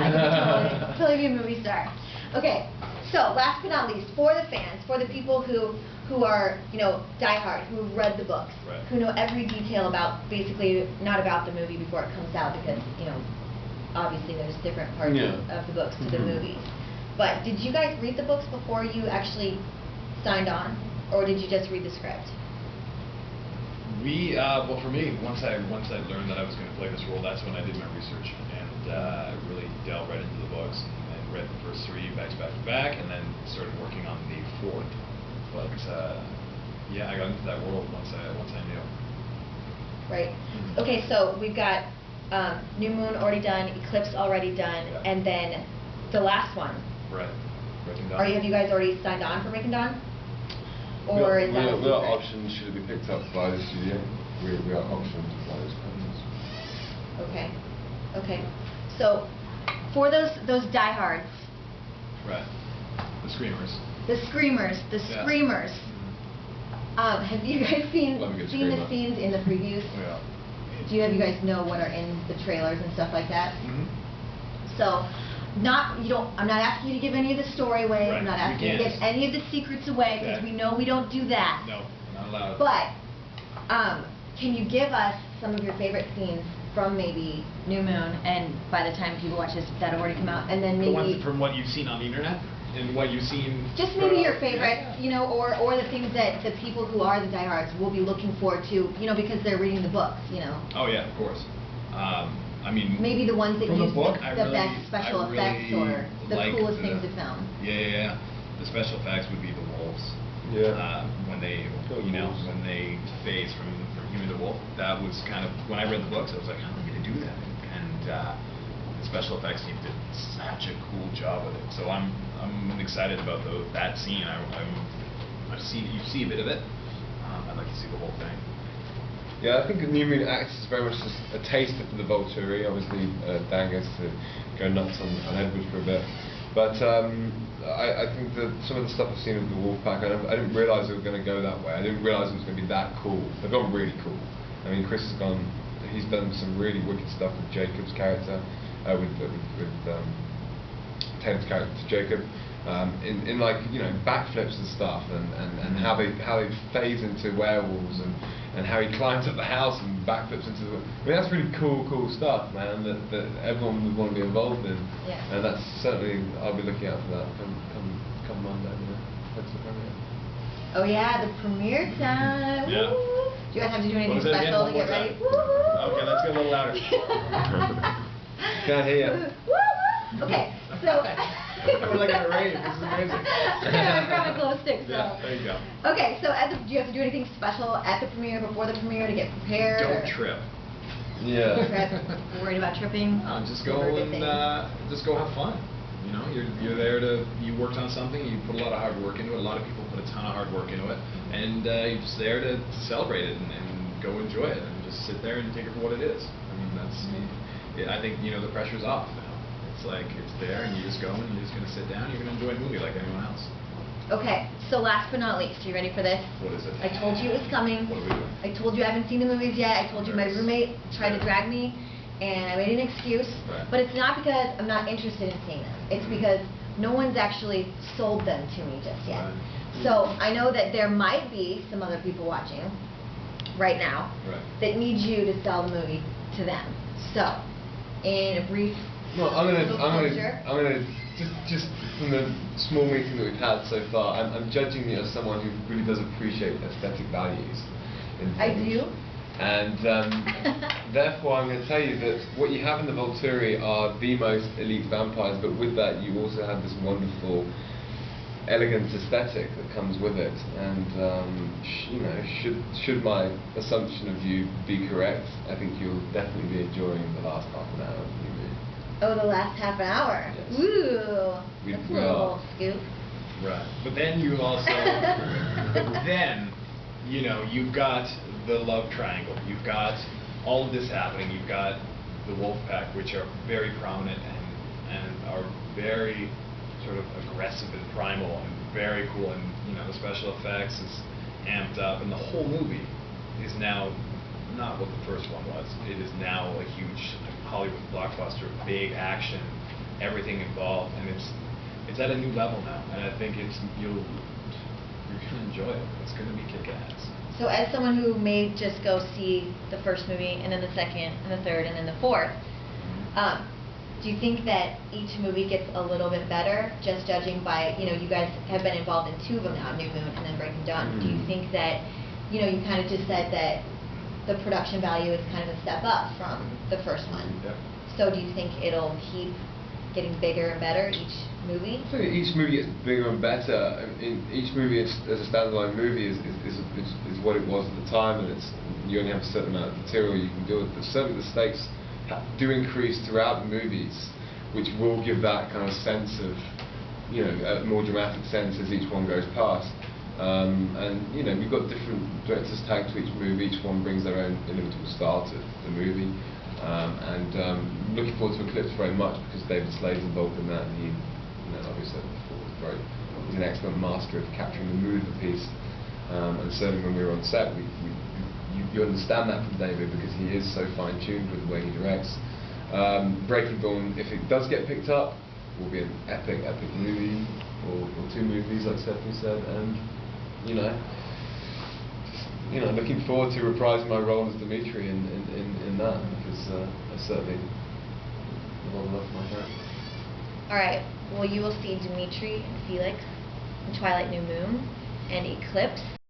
I can totally be a movie star. Okay, so last but not least, for the fans, for the people who are, you know, diehard, who have read the books, right, who know every detail about, basically, not about the movie before it comes out, because, you know, obviously there's different parts of the books to the movies. But did you guys read the books before you actually signed on, or did you just read the script? We, well, for me, once I learned that I was going to play this role, that's when I did my research and really delved right into the books and read the first 3 back to back, and then started working on the 4th. But yeah, I got into that world once I knew. Right. Okay, so we've got New Moon already done, Eclipse already done, and then the last one. Right. Breaking Dawn. Have you guys already signed on for Breaking Dawn? Or is that a secret? We are optioned should it be picked up by the studio. We are optioned by those companies. Okay. Okay. So for those diehards. Right. The screamers. The screamers. The screamers. Have you guys seen the scenes in the previews? Yeah. Have you guys know what are in the trailers and stuff like that? So I'm not asking you to give any of the story away. Right. I'm not asking you to give any of the secrets away, because we know we don't do that. No, not allowed. But can you give us some of your favorite scenes from maybe New Moon, and by the time people watch this, that already come out, and then maybe the ones from what you've seen on the internet and what you've seen. Just maybe your favorite, you know, or the things that the people who are the diehards will be looking forward to, you know, because they're reading the books, you know. Oh yeah, of course. I mean, maybe the ones that you think the best special effects or the like coolest things to film. Yeah. The special effects would be the wolves. Yeah. When they, you know, when they phase from human to wolf, that was kind of, when I read the books, I was like, how am I going to do that? And the special effects team did such a cool job with it. So I'm excited about that scene. You see a bit of it. I'd like to see the whole thing. Yeah, I think New Moon acts is very much just a taster for the Volturi. Obviously, Dan gets to go nuts on Edward for a bit. But I think that some of the stuff I've seen with the Wolfpack, I didn't realise it was going to go that way. I didn't realise it was going to be that cool. They've gone really cool. I mean, Chris has gone, he's done some really wicked stuff with Jacob's character, with Tatum's character Jacob. In like, you know, backflips and stuff, and how they phase into werewolves, and how he climbs up the house and backflips into the. I mean, that's really cool stuff, man. That everyone would want to be involved in. Yeah. And that's certainly, I'll be looking out for that come Monday. You know, that's the premiere. Oh yeah, the premiere time. Yeah. Woo. Do you guys have to do anything special to get ready? Okay, let's get a little louder. Can't hear you. Woo. Okay, so. We're like at a rave. This is amazing. Yeah, I brought my glow stick. So. Yeah, there you go. Okay, so do you have to do anything special at the premiere, before the premiere, to get prepared? Don't trip. Yeah. Worried about tripping? No, just go and just go have fun. You know, you're there you worked on something, you put a lot of hard work into it. A lot of people put a ton of hard work into it, and you're just there to celebrate it and go enjoy it, and just sit there and take it for what it is. I mean, I think, you know, the pressure's off now. It's like, it's there, and you just go, and you're just going to sit down, you're going to enjoy a movie like anyone else. Okay, so last but not least, are you ready for this? What is it? I told you it was coming. What are we doing? I told you I haven't seen the movies yet. I told you my roommate tried to drag me, and I made an excuse. Right. But it's not because I'm not interested in seeing them. It's because no one's actually sold them to me just yet. Right. So I know that there might be some other people watching right now that need you to sell the movie to them. So, in a brief. Well, I'm gonna just from the small meeting that we've had so far, I'm judging you as someone who really does appreciate aesthetic values. I do. And therefore, I'm going to tell you that what you have in the Volturi are the most elite vampires, but with that, you also have this wonderful, elegant aesthetic that comes with it. And you know, should my assumption of you be correct, I think you'll definitely be enjoying the last half an hour of the movie. Oh, the last half an hour. Yes. Ooh, that's a little scoop. Right, but then you also, you know, you've got the love triangle. You've got all of this happening. You've got the wolf pack, which are very prominent and are very sort of aggressive and primal and very cool. And you know, the special effects is amped up, and the whole movie is now not what the first one was. It is now a huge Hollywood blockbuster, big action, everything involved, and it's at a new level now, and I think you're gonna enjoy it. It's gonna be kick-ass. So as someone who may just go see the first movie and then the second and the third and then the fourth, do you think that each movie gets a little bit better, just judging by, you guys have been involved in 2 of them now, New Moon and then Breaking Dawn. Do you think that, you kind of just said that the production value is kind of a step up from the first one. Yep. So do you think it'll keep getting bigger and better each movie? I think each movie gets bigger and better. Each movie as a standalone movie is what it was at the time, and you only have a certain amount of material you can do with it. But certainly the stakes do increase throughout the movies, which will give that kind of sense of, a more dramatic sense as each one goes past. And we've got different directors tagged to each movie. Each one brings their own inimitable style to the movie. Looking forward to Eclipse very much because David Slade's involved in that, and he, like we said before, he's an excellent master of capturing the mood of the piece. And certainly when we were on set, you understand that from David because he is so fine-tuned with the way he directs. Breaking Dawn, if it does get picked up, will be an epic movie, or 2 movies, like Stephanie said, and looking forward to reprising my role as Dimitri in that, because I certainly have a lot of love for my character. Alright, well you will see Dimitri and Felix in Twilight New Moon and Eclipse